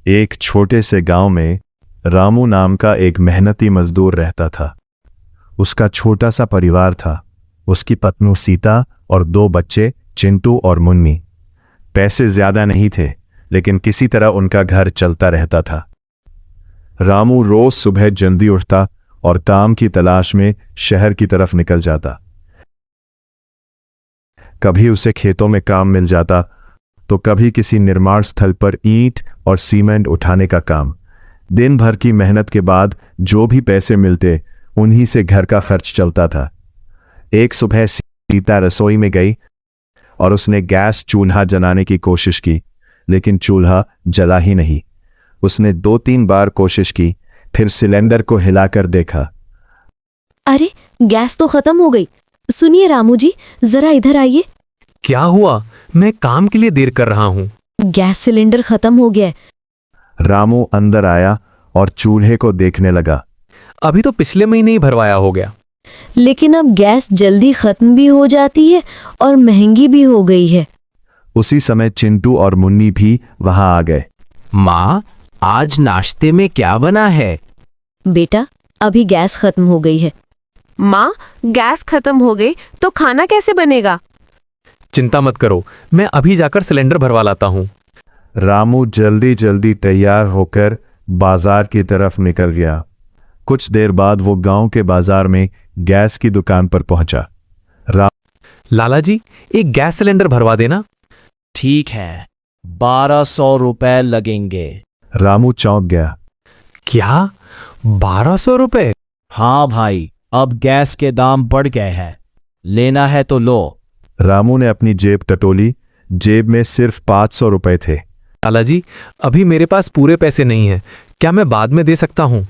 एक छोटे से गांव में रामू नाम का एक मेहनती मजदूर रहता था। उसका छोटा सा परिवार था। उसकी पत्नी सीता और 2 बच्चे चिंटू और मुन्नी। पैसे ज्यादा नहीं थे, लेकिन किसी तरह उनका घर चलता रहता था। रामू रोज सुबह जल्दी उठता और काम की तलाश में शहर की तरफ निकल जाता। कभी उसे खेतों में काम मिल जाता, तो कभी किसी निर्माण स्थल पर ईंट और सीमेंट उठाने का काम। दिन भर की मेहनत के बाद जो भी पैसे मिलते, उन्हीं से घर का खर्च चलता था। एक सुबह सीता रसोई में गई और उसने गैस चूल्हा जलाने की कोशिश की, लेकिन चूल्हा जला ही नहीं। उसने 2-3 बार कोशिश की, फिर सिलेंडर को हिलाकर देखा। अरे, गैस तो खत्म हो गई। सुनिए रामू जी, जरा इधर आइए। क्या हुआ? मैं काम के लिए देर कर रहा हूँ। गैस सिलेंडर खत्म हो गया है। रामू अंदर आया और चूल्हे को देखने लगा। अभी तो पिछले महीने ही भरवाया हो गया। लेकिन अब गैस जल्दी खत्म भी हो जाती है और महंगी भी हो गई है। उसी समय चिंटू और मुन्नी भी वहां आ गए। माँ, आज नाश्ते में क्या बना है? बेटा, अभी गैस खत्म हो गई है। माँ, गैस खत्म हो गई तो खाना कैसे बनेगा? चिंता मत करो, मैं अभी जाकर सिलेंडर भरवा लाता हूँ। रामू जल्दी जल्दी तैयार होकर बाजार की तरफ निकल गया। कुछ देर बाद वो गांव के बाजार में गैस की दुकान पर पहुंचा। लाला जी, एक गैस सिलेंडर भरवा देना। ठीक है, 1200 रुपए लगेंगे। रामू चौंक गया। क्या? 1200 रुपए? हाँ भाई, अब गैस के दाम बढ़ गए हैं। लेना है तो लो। रामू ने अपनी जेब टटोली। जेब में सिर्फ 500 रुपए थे। लाला जी, अभी मेरे पास पूरे पैसे नहीं हैं। क्या मैं बाद में दे सकता हूँ?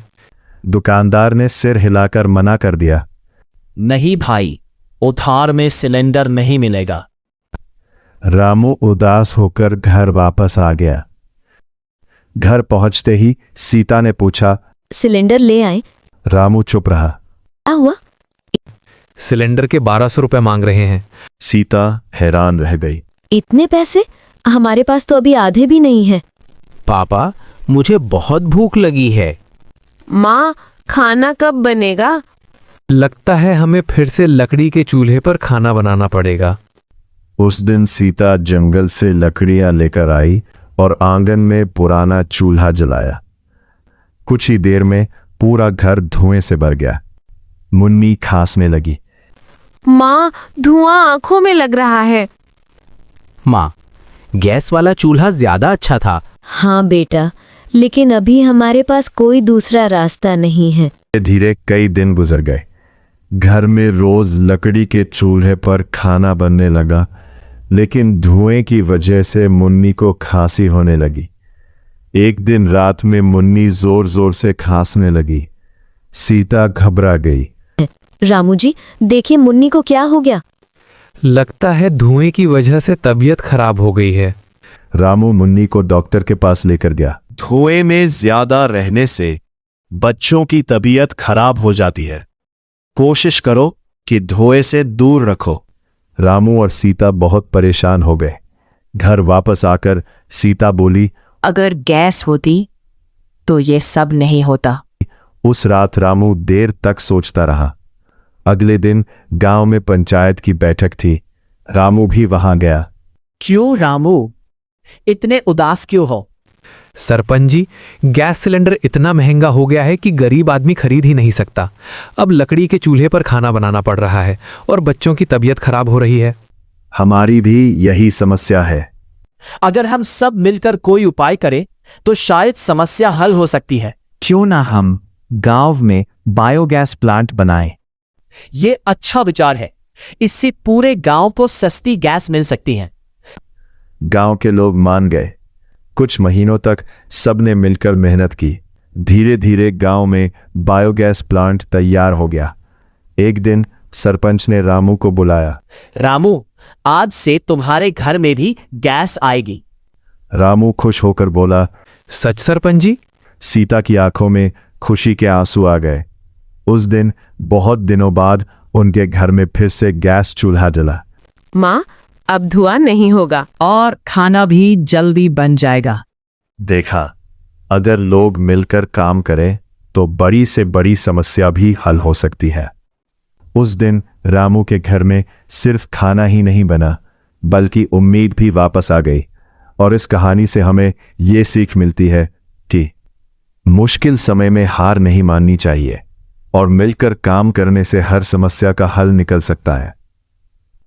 दुकानदार ने सिर हिलाकर मना कर दिया। नहीं भाई, उधार में सिलेंडर नहीं मिलेगा। रामू उदास होकर घर वापस आ गया। घर पहुंचते ही सीता ने पूछा, सिलेंडर ले आए? रामू चुप रहा। क्या हुआ? सिलेंडर के 1200 रुपए मांग रहे हैं। सीता हैरान रह गई। इतने पैसे? हमारे पास तो अभी आधे भी नहीं है। पापा, मुझे बहुत भूख लगी है। माँ, खाना कब बनेगा? लगता है हमें फिर से लकड़ी के चूल्हे पर खाना बनाना पड़ेगा। उस दिन सीता जंगल से लकड़ियां लेकर आई और आंगन में पुराना चूल्हा जलाया। कुछ ही देर में पूरा घर धुएं से भर गया। मुन्नी खांसने लगी। माँ, धुआं आंखों में लग रहा है। माँ, गैस वाला चूल्हा ज्यादा अच्छा था। हाँ बेटा, लेकिन अभी हमारे पास कोई दूसरा रास्ता नहीं है। धीरे कई दिन गुजर गए। घर में रोज लकड़ी के चूल्हे पर खाना बनने लगा, लेकिन धुएं की वजह से मुन्नी को खांसी होने लगी। एक दिन रात में मुन्नी जोर जोर से खांसने लगी। सीता घबरा गई। रामू जी, देखिए मुन्नी को क्या हो गया। लगता है धुएं की वजह से तबीयत खराब हो गई है। रामू मुन्नी को डॉक्टर के पास लेकर गया। धुएं में ज्यादा रहने से बच्चों की तबीयत खराब हो जाती है। कोशिश करो कि धुएं से दूर रखो। रामू और सीता बहुत परेशान हो गए। घर वापस आकर सीता बोली, अगर गैस होती तो ये सब नहीं होता। उस रात रामू देर तक सोचता रहा। अगले दिन गांव में पंचायत की बैठक थी। रामू भी वहां गया। क्यों रामू, इतने उदास क्यों हो? सरपंच जी, गैस सिलेंडर इतना महंगा हो गया है कि गरीब आदमी खरीद ही नहीं सकता। अब लकड़ी के चूल्हे पर खाना बनाना पड़ रहा है और बच्चों की तबीयत खराब हो रही है। हमारी भी यही समस्या है। अगर हम सब मिलकर कोई उपाय करें तो शायद समस्या हल हो सकती है। क्यों ना हम गांव में बायोगैस प्लांट बनाएं? ये अच्छा विचार है। इससे पूरे गांव को सस्ती गैस मिल सकती है। गांव के लोग मान गए। कुछ महीनों तक सबने मिलकर मेहनत की। धीरे धीरे गांव में बायोगैस प्लांट तैयार हो गया। एक दिन सरपंच ने रामू को बुलाया। रामू, आज से तुम्हारे घर में भी गैस आएगी। रामू खुश होकर बोला, सच सरपंच जी? सीता की आंखों में खुशी के आंसू आ गए। उस दिन बहुत दिनों बाद उनके घर में फिर से गैस चूल्हा जला। माँ, अब धुआं नहीं होगा और खाना भी जल्दी बन जाएगा। देखा, अगर लोग मिलकर काम करें तो बड़ी से बड़ी समस्या भी हल हो सकती है। उस दिन रामू के घर में सिर्फ खाना ही नहीं बना, बल्कि उम्मीद भी वापस आ गई। और इस कहानी से हमें ये सीख मिलती है कि मुश्किल समय में हार नहीं माननी चाहिए और मिलकर काम करने से हर समस्या का हल निकल सकता है।